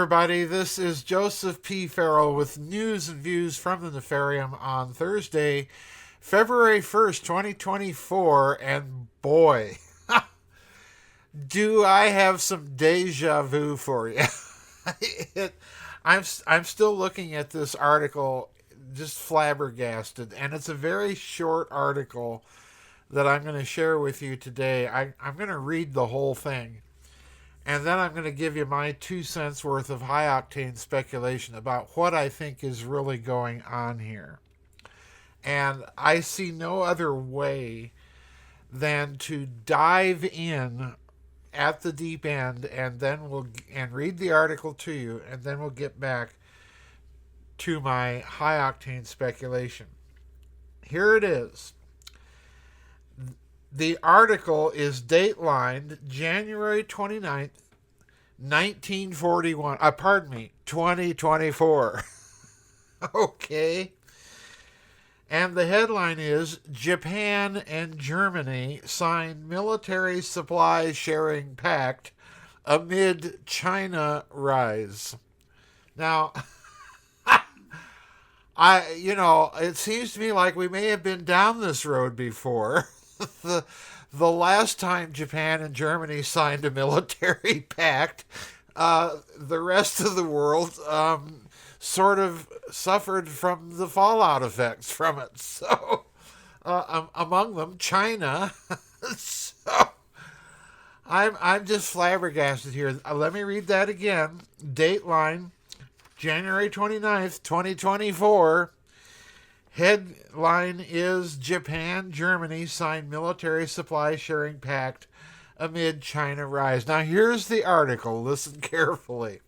everybody. This is Joseph P. Farrell with news and views from the Nefarium on Thursday, February 1st, 2024. And boy, do I have some deja vu for you. I'm still looking at this article, just flabbergasted. And it's a very short article that I'm going to share with you today. I'm going to read the whole thing. And then I'm going to give you my 2 cents worth of high octane speculation about what I think is really going on here. And I see no other way than to dive in at the deep end and then read the article to you, and then we'll get back to my high octane speculation. Here it is. The article is datelined January 29th, 1941. 2024. Okay. And the headline is, Japan and Germany sign military supply sharing pact amid China rise. Now, it seems to me like we may have been down this road before. The last time Japan and Germany signed a military pact, the rest of the world sort of suffered from the fallout effects from it. So, among them, China. So, I'm just flabbergasted here. Let me read that again. Dateline, January 29th, 2024. Headline is, Japan, Germany sign military supply sharing pact amid China rise. Now here's the article. Listen carefully.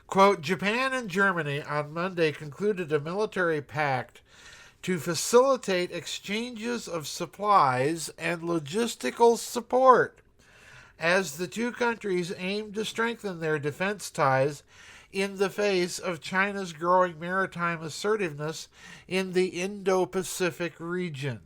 Quote, Japan and Germany on Monday concluded a military pact to facilitate exchanges of supplies and logistical support as the two countries aim to strengthen their defense ties in the face of China's growing maritime assertiveness in the Indo-Pacific region.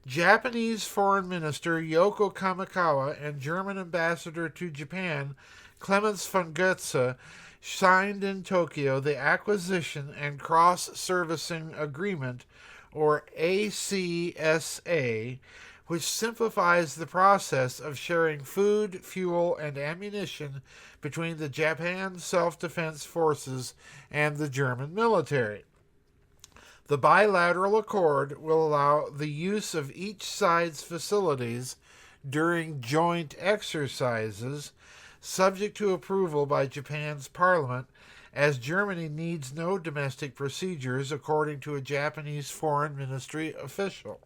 Japanese Foreign Minister Yoko Kamikawa and German Ambassador to Japan Clemens von Goetze signed in Tokyo the Acquisition and Cross-Servicing Agreement, or ACSA, which simplifies the process of sharing food, fuel, and ammunition between the Japan Self-Defense Forces and the German military. The bilateral accord will allow the use of each side's facilities during joint exercises, subject to approval by Japan's parliament, as Germany needs no domestic procedures, according to a Japanese Foreign Ministry official.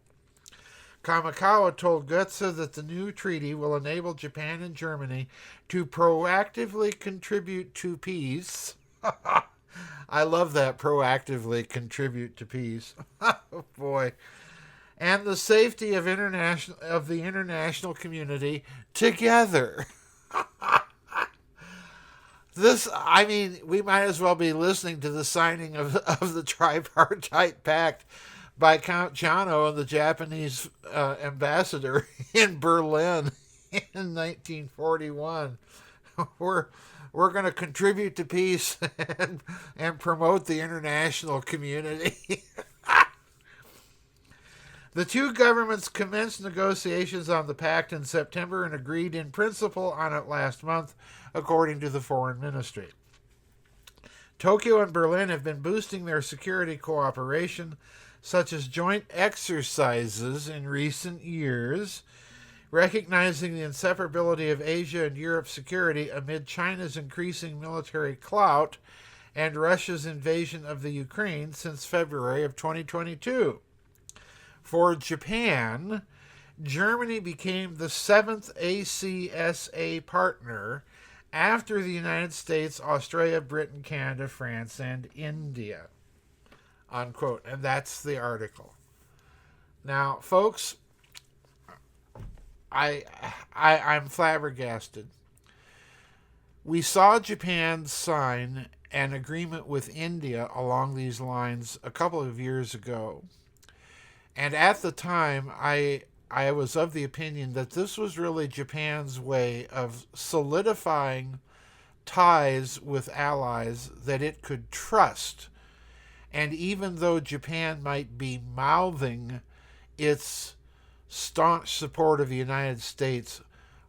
Kamikawa told Goetze that the new treaty will enable Japan and Germany to proactively contribute to peace. I love that, proactively contribute to peace. Oh boy. And the safety of the international community together. We might as well be listening to the signing of the tripartite pact by Count Chano and the Japanese ambassador in Berlin in 1941. We're going to contribute to peace and promote the international community. The two governments commenced negotiations on the pact in September and agreed in principle on it last month, according to the Foreign Ministry. Tokyo and Berlin have been boosting their security cooperation, such as joint exercises, in recent years, recognizing the inseparability of Asia and Europe's security amid China's increasing military clout and Russia's invasion of the Ukraine since February of 2022. For Japan, Germany became the seventh ACSA partner after the United States, Australia, Britain, Canada, France, and India. Unquote. And that's the article. Now, folks, I'm flabbergasted. We saw Japan sign an agreement with India along these lines a couple of years ago. And at the time, I was of the opinion that this was really Japan's way of solidifying ties with allies that it could trust. And even though Japan might be mouthing its staunch support of the United States,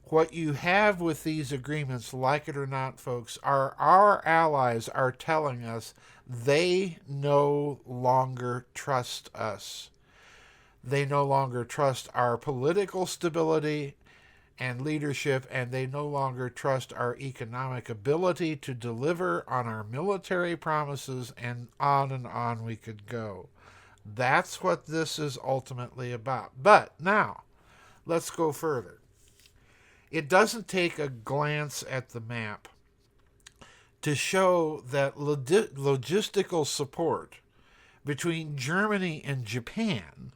what you have with these agreements, like it or not, folks, are our allies are telling us they no longer trust us. They no longer trust our political stability and leadership, and they no longer trust our economic ability to deliver on our military promises, and on we could go. That's what this is ultimately about. But now, let's go further. It doesn't take a glance at the map to show that logistical support between Germany and Japan,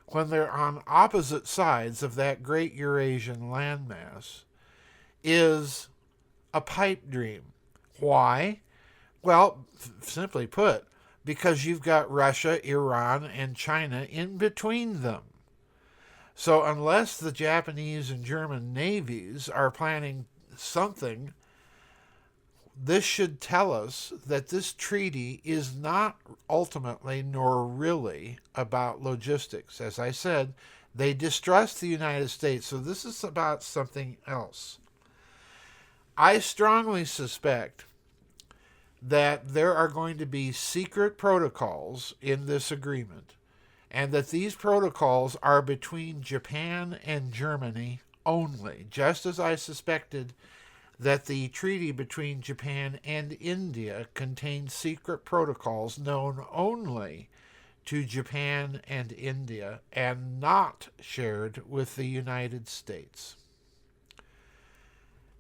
when they're on opposite sides of that great Eurasian landmass, is a pipe dream. Why? Well, simply put, because you've got Russia, Iran, and China in between them. So unless the Japanese and German navies are planning something, this should tell us that this treaty is not ultimately nor really about logistics. As I said, they distrust the United States, so this is about something else. I strongly suspect that there are going to be secret protocols in this agreement, and that these protocols are between Japan and Germany only, just as I suspected that the treaty between Japan and India contains secret protocols known only to Japan and India and not shared with the United States.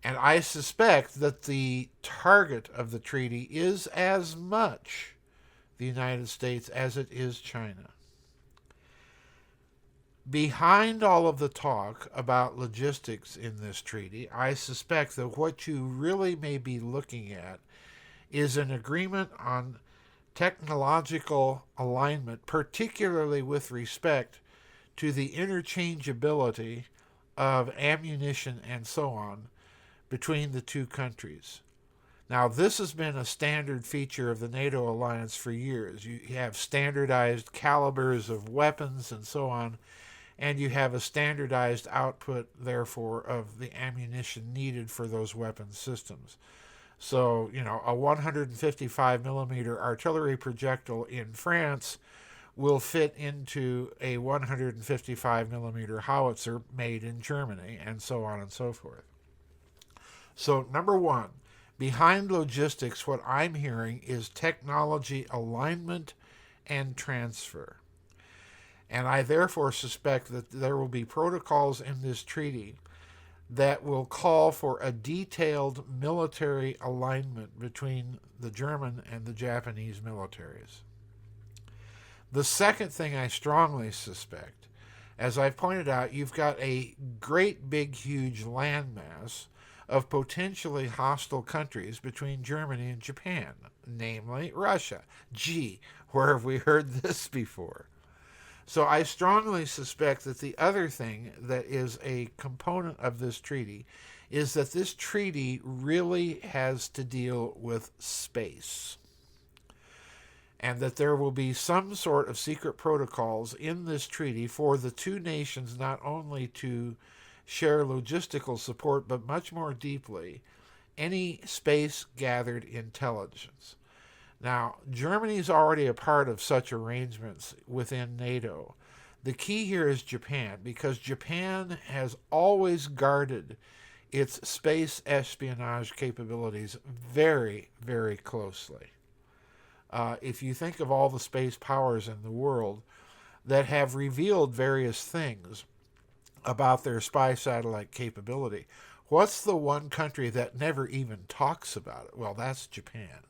And I suspect that the target of the treaty is as much the United States as it is China. Behind all of the talk about logistics in this treaty, I suspect that what you really may be looking at is an agreement on technological alignment, particularly with respect to the interchangeability of ammunition and so on between the two countries. Now, this has been a standard feature of the NATO alliance for years. You have standardized calibers of weapons and so on, and you have a standardized output, therefore, of the ammunition needed for those weapon systems. So, a 155 millimeter artillery projectile in France will fit into a 155 millimeter howitzer made in Germany, and so on and so forth. So, number one, behind logistics, what I'm hearing is technology alignment and transfer. And I therefore suspect that there will be protocols in this treaty that will call for a detailed military alignment between the German and the Japanese militaries. The second thing I strongly suspect, as I've pointed out, you've got a great big huge landmass of potentially hostile countries between Germany and Japan, namely Russia. Gee, where have we heard this before? So I strongly suspect that the other thing that is a component of this treaty is that this treaty really has to deal with space, and that there will be some sort of secret protocols in this treaty for the two nations not only to share logistical support, but much more deeply, any space-gathered intelligence. Now, Germany is already a part of such arrangements within NATO. The key here is Japan, because Japan has always guarded its space espionage capabilities very, very closely. If you think of all the space powers in the world that have revealed various things about their spy satellite capability, what's the one country that never even talks about it? Well, that's Japan.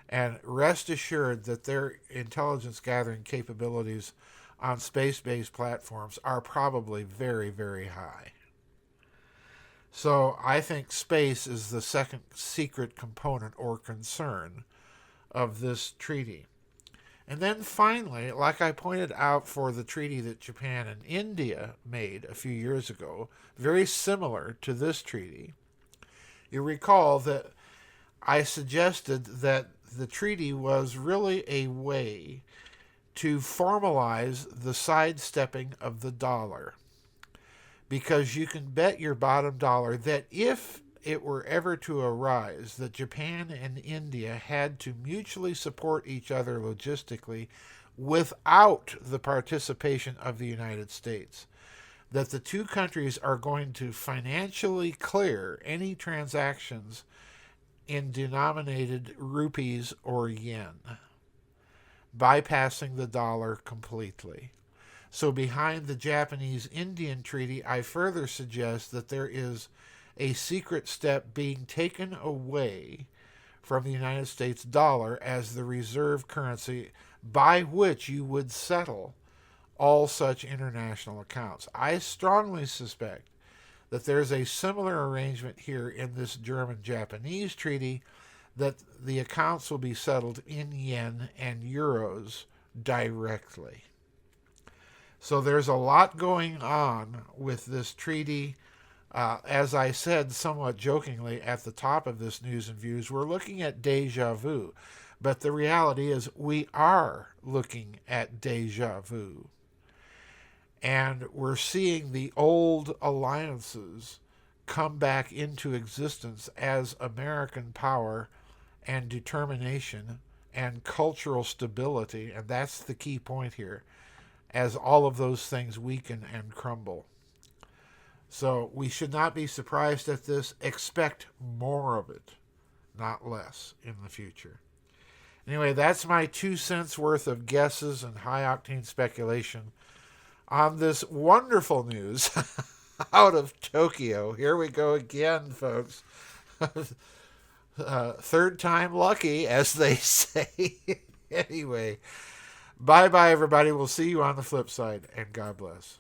And rest assured that their intelligence gathering capabilities on space-based platforms are probably very, very high. So I think space is the second secret component or concern of this treaty. And then finally, like I pointed out for the treaty that Japan and India made a few years ago, very similar to this treaty, you recall that I suggested that the treaty was really a way to formalize the sidestepping of the dollar. Because you can bet your bottom dollar that if it were ever to arise that Japan and India had to mutually support each other logistically without the participation of the United States, that the two countries are going to financially clear any transactions in denominated rupees or yen, bypassing the dollar completely. So behind the Japanese-Indian treaty, I further suggest that there is a secret step being taken away from the United States dollar as the reserve currency by which you would settle all such international accounts. I strongly suspect that there's a similar arrangement here in this German-Japanese treaty, that the accounts will be settled in yen and euros directly. So there's a lot going on with this treaty. As I said somewhat jokingly at the top of this News and Views, we're looking at deja vu. But the reality is we are looking at deja vu. And we're seeing the old alliances come back into existence as American power and determination and cultural stability. And that's the key point here, as all of those things weaken and crumble. So we should not be surprised at this. Expect more of it, not less, in the future. Anyway, that's my 2 cents worth of guesses and high-octane speculation on this wonderful news out of Tokyo. Here we go again, folks. Third time lucky, as they say. Anyway, bye-bye, everybody. We'll see you on the flip side, and God bless.